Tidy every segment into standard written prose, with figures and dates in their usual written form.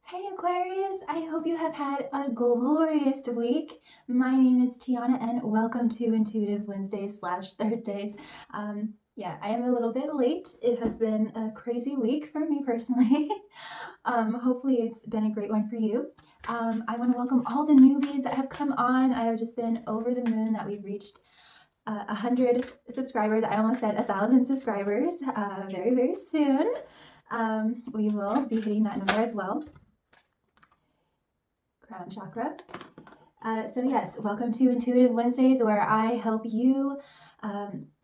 Hey Aquarius, I hope you have had a glorious week. My name is Tiana and welcome to Intuitive Wednesdays / Thursdays. Yeah, I am a little bit late. It has been a crazy week for me personally. Hopefully it's been a great one for you. I want to welcome all the newbies that have come on. I have just been over the moon that we've reached 100 subscribers. I almost said 1,000 subscribers very, very soon. We will be hitting that number as well. Crown chakra. So yes, welcome to Intuitive Wednesdays, where I help you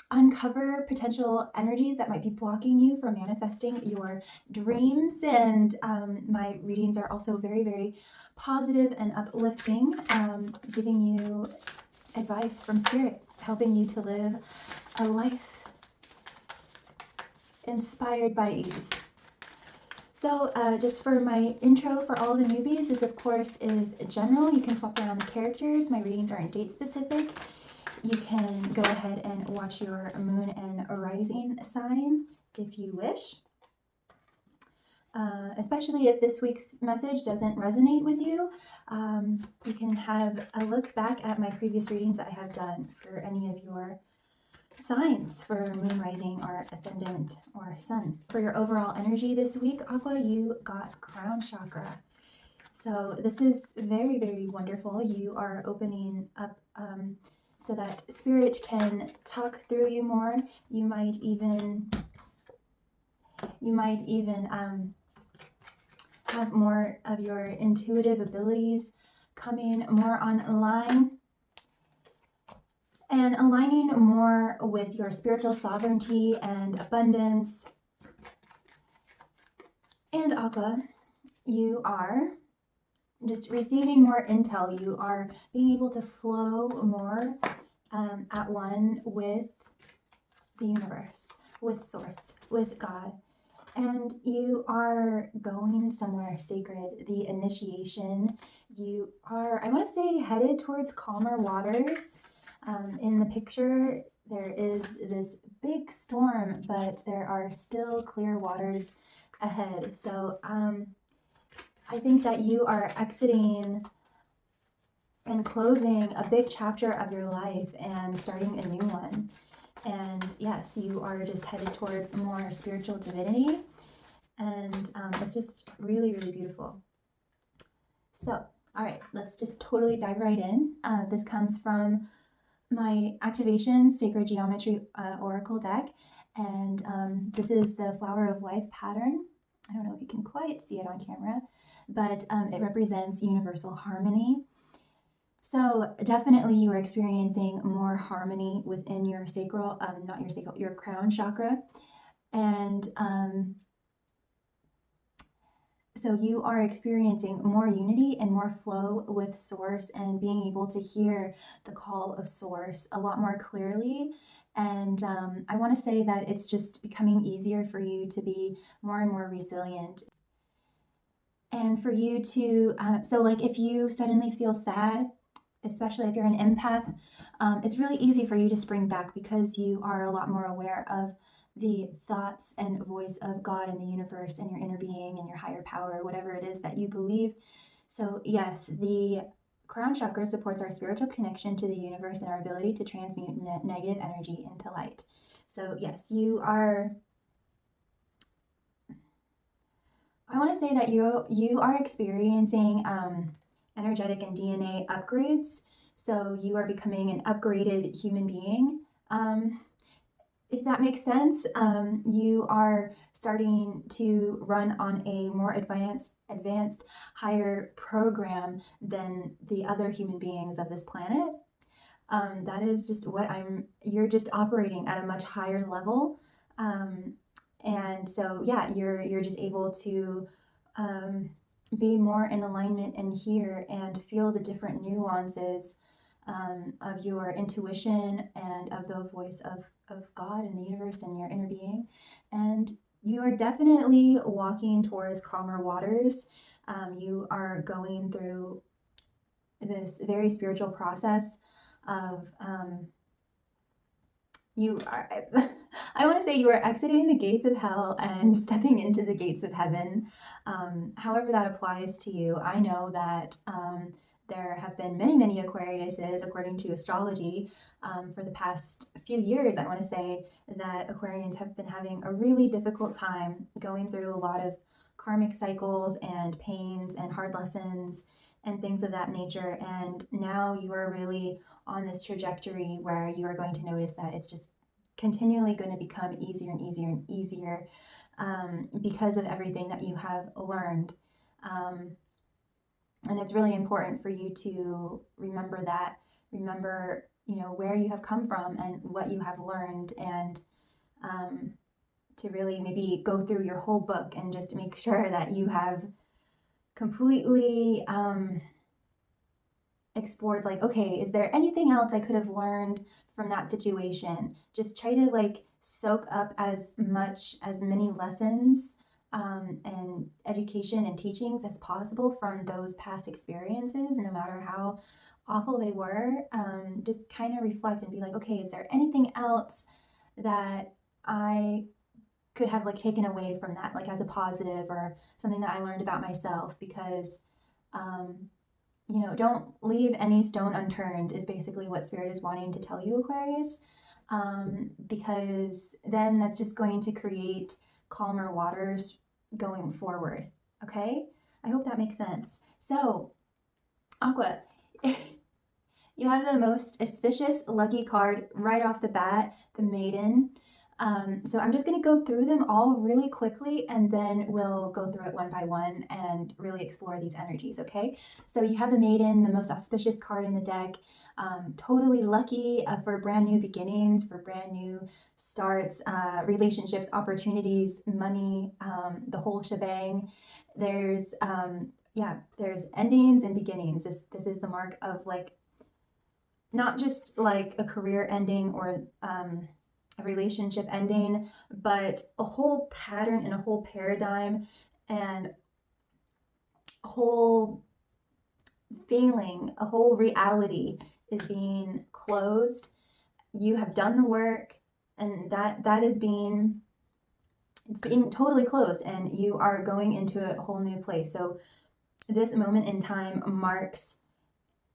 uncover potential energies that might be blocking you from manifesting your dreams. And my readings are also very, very positive and uplifting, giving you advice from spirit, helping you to live a life inspired by ease. So just for my intro for all the newbies, this of course is general. You can swap around the characters. My readings aren't date specific. You can go ahead and watch your moon and rising sign if you wish. Especially if this week's message doesn't resonate with you, you can have a look back at my previous readings that I have done for any of your signs for moon rising or ascendant or sun. For your overall energy this week, Aqua, you got crown chakra. So this is very, very wonderful. You are opening up so that spirit can talk through you more. You might even have more of your intuitive abilities coming more online and aligning more with your spiritual sovereignty and abundance. And Aqua, you are just receiving more intel. You are being able to flow more at one with the universe, with source, with God. And you are going somewhere sacred, the initiation. You are, I want to say, headed towards calmer waters. In the picture, there is this big storm, but there are still clear waters ahead. So I think that you are exiting and closing a big chapter of your life and starting a new one. And yes, you are just headed towards more spiritual divinity. And it's just really, really beautiful. So, all right, let's just totally dive right in. This comes from my Activation Sacred Geometry Oracle deck. And this is the Flower of Life pattern. I don't know if you can quite see it on camera, but it represents universal harmony. So definitely you are experiencing more harmony within your sacral, not your sacral, your crown chakra. And so you are experiencing more unity and more flow with source and being able to hear the call of source a lot more clearly. And I want to say that it's just becoming easier for you to be more and more resilient. And for you to, so like if you suddenly feel sad, especially if you're an empath, it's really easy for you to spring back because you are a lot more aware of the thoughts and voice of God and the universe and your inner being and your higher power, whatever it is that you believe. So yes, the crown chakra supports our spiritual connection to the universe and our ability to transmute negative energy into light. So yes, you are, I want to say that you are experiencing energetic and DNA upgrades. So you are becoming an upgraded human being. If that makes sense, you are starting to run on a more advanced, higher program than the other human beings of this planet. That is just what you're just operating at a much higher level. And so, yeah, you're just able to be more in alignment and hear and feel the different nuances of your intuition and of the voice of God and the universe and your inner being. And you are definitely walking towards calmer waters. You are going through this very spiritual process of you are, I want to say you are exiting the gates of hell and stepping into the gates of heaven. However that applies to you, I know that there have been many, many Aquariuses, according to astrology, for the past few years. I want to say that Aquarians have been having a really difficult time going through a lot of karmic cycles and pains and hard lessons and things of that nature. And now you are really on this trajectory where you are going to notice that it's just continually going to become easier and easier and easier because of everything that you have learned. And it's really important for you to remember that, remember, you know, where you have come from and what you have learned, and to really maybe go through your whole book and just make sure that you have completely explored, like, okay, is there anything else I could have learned from that situation? Just try to like soak up as many lessons and education and teachings as possible from those past experiences, no matter how awful they were. Just kind of reflect and be like, okay, is there anything else that I could have like taken away from that, like as a positive or something that I learned about myself? Because you know, don't leave any stone unturned is basically what Spirit is wanting to tell you, Aquarius, because then that's just going to create calmer waters going forward. Okay, I hope that makes sense. So, Aqua, you have the most auspicious lucky card right off the bat, the Maiden. So I'm just going to go through them all really quickly, and then we'll go through it one by one and really explore these energies, okay? So you have the Maiden, the most auspicious card in the deck. Totally lucky for brand new beginnings, for brand new starts, relationships, opportunities, money, the whole shebang. There's, there's endings and beginnings. This is the mark of like, not just like a career ending or a relationship ending, but a whole pattern and a whole paradigm and a whole feeling, a whole reality is being closed. You have done the work, and that is being, it's being totally closed, and you are going into a whole new place. So this moment in time marks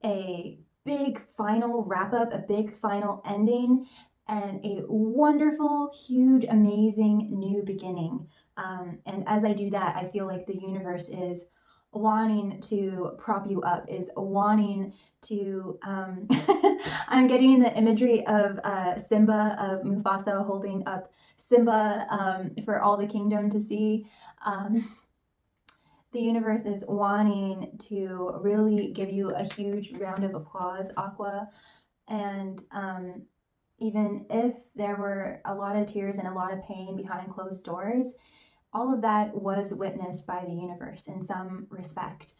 a big final wrap up, a big final ending, and a wonderful, huge, amazing new beginning. And as I do that, I feel like the universe is wanting to prop you up, is wanting to. I'm getting the imagery of Simba, of Mufasa holding up Simba for all the kingdom to see. The universe is wanting to really give you a huge round of applause, Aqua. And even if there were a lot of tears and a lot of pain behind closed doors, all of that was witnessed by the universe in some respect.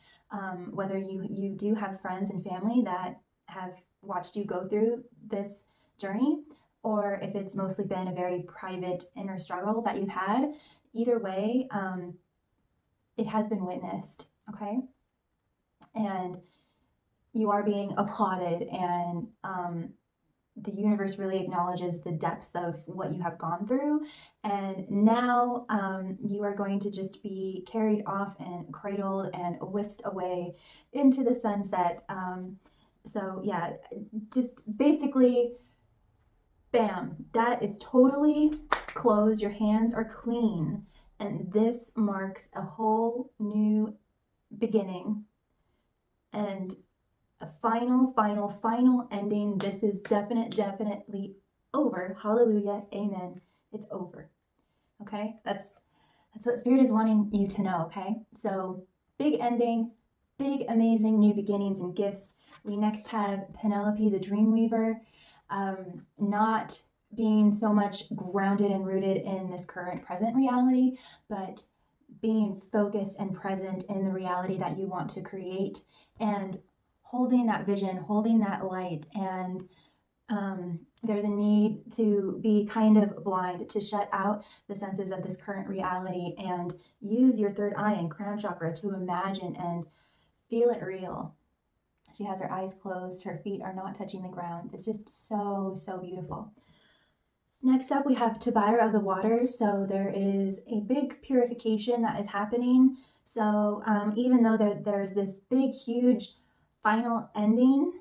Whether you do have friends and family that have watched you go through this journey, or if it's mostly been a very private inner struggle that you've had, either way, it has been witnessed, okay? And you are being applauded, and the universe really acknowledges the depths of what you have gone through. And now you are going to just be carried off and cradled and whisked away into the sunset. So yeah, just basically, bam, that is totally closed. Your hands are clean. And this marks a whole new beginning and a final ending. This is definitely over. Hallelujah. Amen. It's over. Okay? That's what Spirit is wanting you to know, okay? So, big ending, big amazing new beginnings and gifts. We next have Penelope the Dreamweaver, not being so much grounded and rooted in this current present reality, but being focused and present in the reality that you want to create, and holding that vision, holding that light. And there's a need to be kind of blind, to shut out the senses of this current reality and use your third eye and crown chakra to imagine and feel it real. She has her eyes closed, her feet are not touching the ground. It's just so beautiful. Next up, we have Tabira of the Waters. So there is a big purification that is happening. So even though there's this big, huge final ending,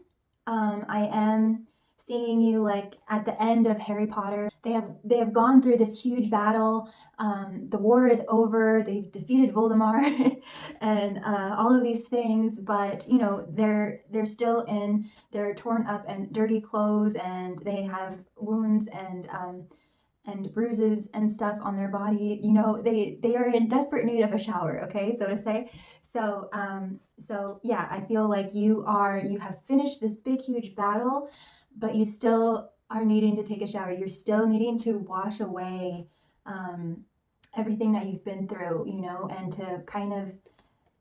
I am seeing you like at the end of Harry Potter. They have gone through this huge battle. The war is over. They've defeated Voldemort, and all of these things. But you know they're still in their torn up and dirty clothes, and they have wounds and bruises and stuff on their body. You know they are in desperate need of a shower. Okay, so to say. So yeah, I feel like you have finished this big huge battle, but you still are needing to take a shower. You're still needing to wash away um, everything that you've been through, you know, and to kind of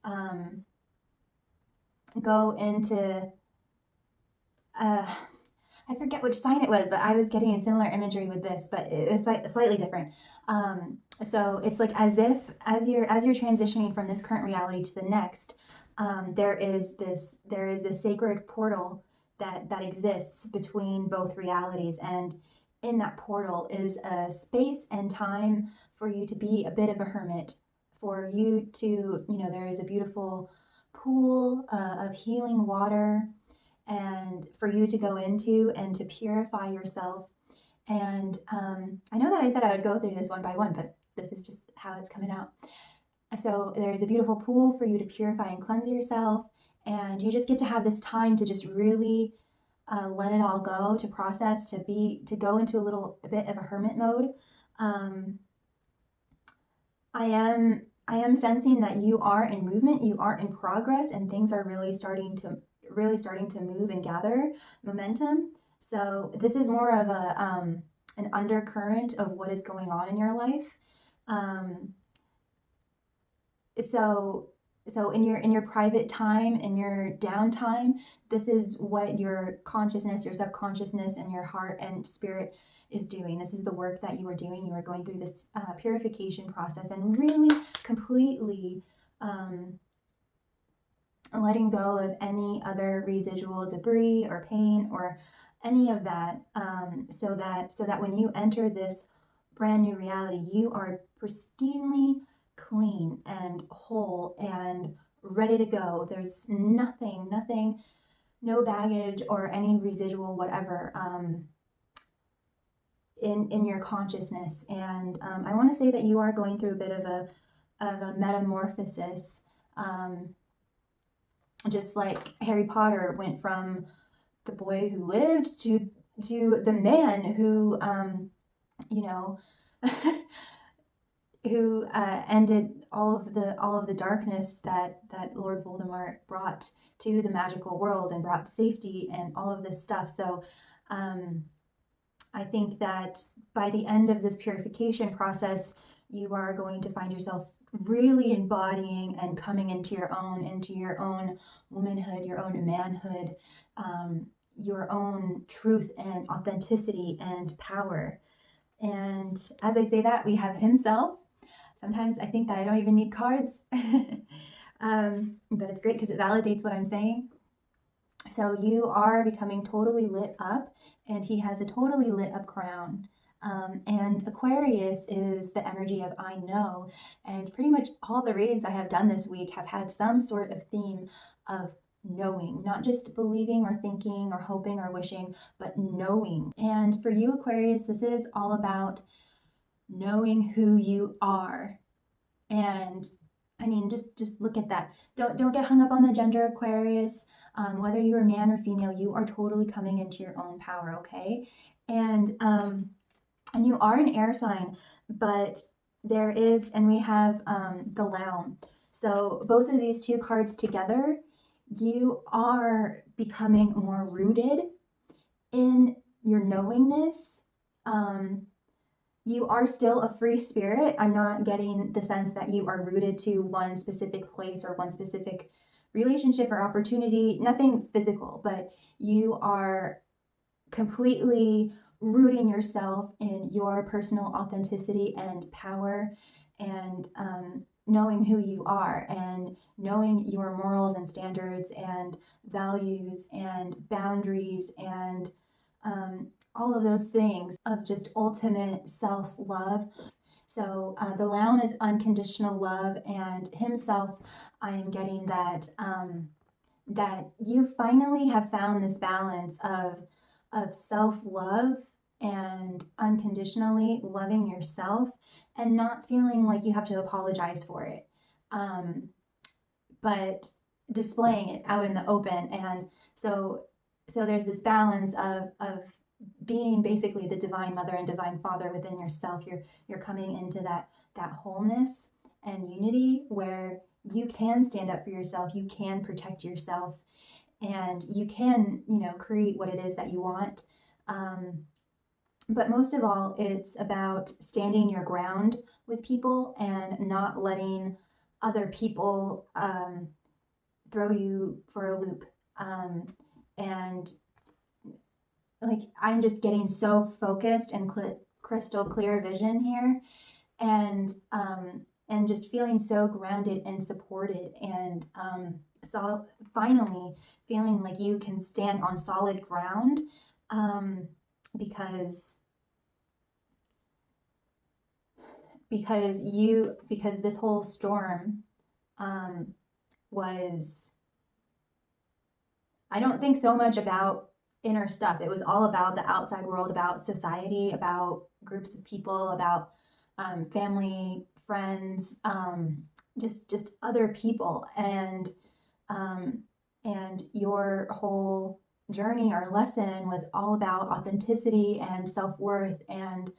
um, go into uh, I forget which sign it was, but I was getting a similar imagery with this, but it was like slightly different. So it's like as if as you're transitioning from this current reality to the next, there is this sacred portal that exists between both realities, and in that portal is a space and time for you to be a bit of a hermit, for you to, you know, there is a beautiful pool of healing water and for you to go into and to purify yourself. And I know that I said I would go through this one by one, but this is just how it's coming out. So there's a beautiful pool for you to purify and cleanse yourself, and you just get to have this time to just really let it all go, to process, to go into a bit of a hermit mode. Um, I am sensing that you are in movement, you are in progress, and things are really starting to move and gather momentum. So this is more of a an undercurrent of what is going on in your life. Um, so in your private time, in your downtime, this is what your consciousness, your subconsciousness, and your heart and spirit is doing. This is the work that you are doing. You are going through this purification process and really completely letting go of any other residual debris or pain or any of that, so that when you enter this brand new reality, you are pristinely clean and whole and ready to go. There's nothing, no baggage or any residual whatever in your consciousness. And I want to say that you are going through a bit of a metamorphosis. Just like Harry Potter went from the boy who lived to the man who you know who ended all of the darkness that Lord Voldemort brought to the magical world and brought safety and all of this stuff. So um, I think that by the end of this purification process, you are going to find yourself really embodying and coming into your own womanhood, your own manhood, your own truth and authenticity and power. And as I say that, we have himself. Sometimes I think that I don't even need cards, but it's great because it validates what I'm saying. So you are becoming totally lit up, and he has a totally lit up crown. And Aquarius is the energy of I know. And pretty much all the readings I have done this week have had some sort of theme of knowing, not just believing or thinking or hoping or wishing, but knowing. And for you, Aquarius, this is all about knowing who you are. And I mean, just look at that. Don't get hung up on the gender, Aquarius. Whether you're a man or female, you are totally coming into your own power, okay? And you are an air sign, but there is, and we have the Lamb. So both of these two cards together, you are becoming more rooted in your knowingness. You are still a free spirit. I'm not getting the sense that you are rooted to one specific place or one specific relationship or opportunity, nothing physical, but you are completely rooting yourself in your personal authenticity and power, and knowing who you are and knowing your morals and standards and values and boundaries and all of those things of just ultimate self-love. So the Lamb is unconditional love, and himself, I am getting that that you finally have found this balance of self-love and unconditionally loving yourself and not feeling like you have to apologize for it, but displaying it out in the open. And so there's this balance of being basically the divine mother and divine father within yourself. You're coming into that wholeness and unity where you can stand up for yourself, you can protect yourself, and you can, create what it is that you want. But most of all, it's about standing your ground with people and not letting other people throw you for a loop. And like, I'm just getting so focused and crystal clear vision here, and just feeling so grounded and supported, and so finally feeling like you can stand on solid ground, because this whole storm was, I don't think so much about inner stuff. It was all about the outside world, about society, about groups of people, about family, friends, just other people, and your whole journey or lesson was all about authenticity and self-worth, and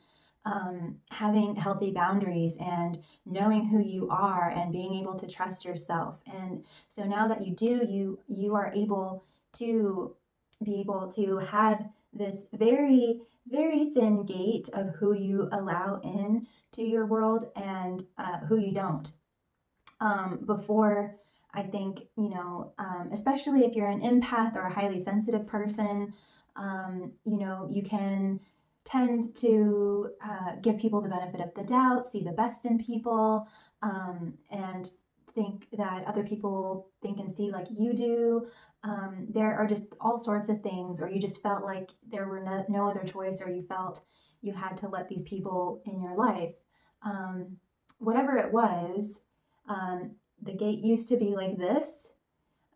having healthy boundaries and knowing who you are and being able to trust yourself. And so now that you do, you are able to be able to have this very, very thin gate of who you allow in to your world and who you don't. Before, I think, especially if you're an empath or a highly sensitive person, you can tend to give people the benefit of the doubt, see the best in people, and think that other people think and see like you do. There are just all sorts of things, or you just felt like there were no other choice, or you felt you had to let these people in your life. Whatever it was, the gate used to be like this,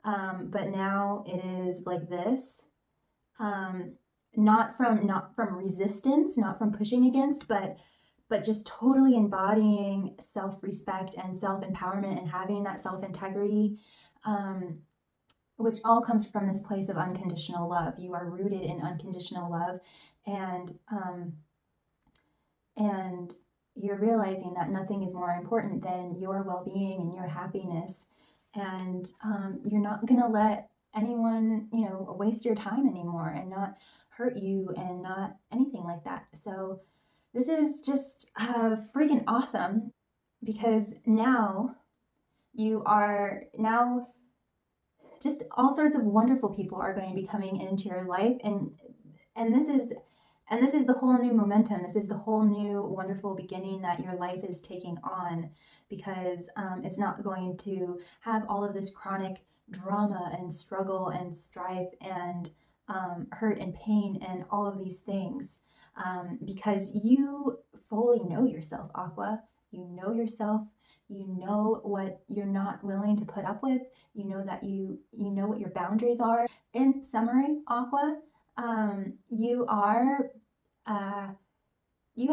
but now it is like this. Not from resistance, not from pushing against, but just totally embodying self-respect and self-empowerment and having that self-integrity, which all comes from this place of unconditional love. You are rooted in unconditional love, and you're realizing that nothing is more important than your well-being and your happiness, and you're not gonna let anyone, waste your time anymore and not hurt you and not anything like that. So this is just freaking awesome, because now just all sorts of wonderful people are going to be coming into your life, and this is the whole new momentum. This is the whole new wonderful beginning that your life is taking on, because it's not going to have all of this chronic drama and struggle and strife and hurt and pain and all of these things, because you fully know yourself, Aqua. You know yourself. You know what you're not willing to put up with. You know that you know what your boundaries are. In summary, Aqua, you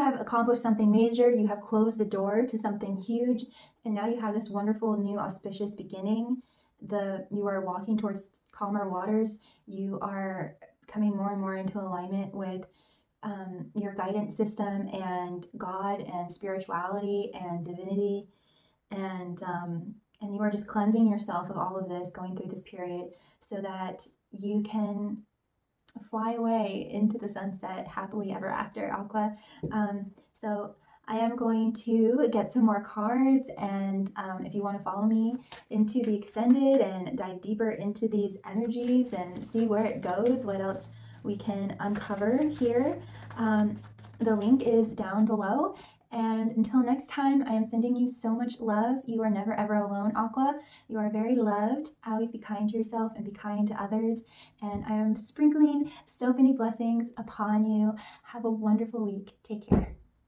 have accomplished something major. You have closed the door to something huge, and now you have this wonderful new auspicious beginning. You are walking towards calmer waters. You are coming more and more into alignment with your guidance system and God and spirituality and divinity, and you are just cleansing yourself of all of this, going through this period, so that you can fly away into the sunset happily ever after, Aqua. So I am going to get some more cards, and if you want to follow me into the extended and dive deeper into these energies and see where it goes, what else we can uncover here, the link is down below, And until next time, I am sending you so much love. You are never ever alone, Aqua. You are very loved. Always be kind to yourself and be kind to others. And I am sprinkling so many blessings upon you. Have a wonderful week. Take care.